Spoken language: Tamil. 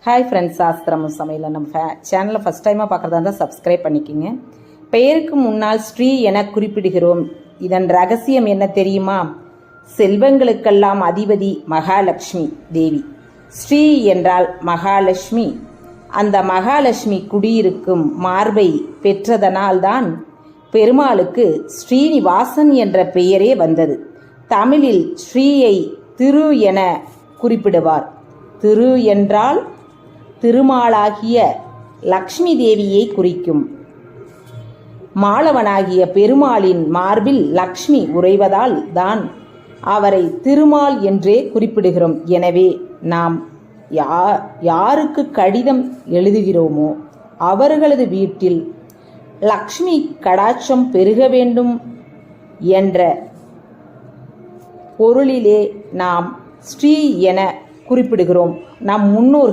ஹாய் ஃப்ரெண்ட்ஸ், சாஸ்திரமும் சமையல் நம்ம சேனலை ஃபஸ்ட் டைமாக பார்க்குறதா இருந்தால் சப்ஸ்கிரைப் பண்ணிக்கோங்க. பெயருக்கு முன்னால் ஸ்ரீ என குறிப்பிடுகிறோம். இதன் ரகசியம் என்ன தெரியுமா? செல்வங்களுக்கெல்லாம் அதிபதி மகாலட்சுமி தேவி. ஸ்ரீ என்றால் மகாலட்சுமி. அந்த மகாலட்சுமி குடியிருக்கும் மார்பை பெற்றதனால்தான் பெருமாளுக்கு ஸ்ரீனிவாசன் என்ற பெயரே வந்தது. தமிழில் ஸ்ரீயை திரு என குறிப்பிடுவார். திரு என்றால் திருமாலாகிய லக்ஷ்மி தேவியை குறிக்கும். மாலவனாகிய பெருமாளின் மார்பில் லக்ஷ்மி உறைவதால் தான் அவரை திருமால் என்றே குறிப்பிடுகிறோம். எனவே நாம் யாருக்கு கடிதம் எழுதுகிறோமோ அவர்களது வீட்டில் லக்ஷ்மி கடாட்சம் பெருக வேண்டும் என்ற பொருளிலே நாம் ஸ்ரீ என குறிப்பிடுகிறோம். நம் முன்னோர்கள்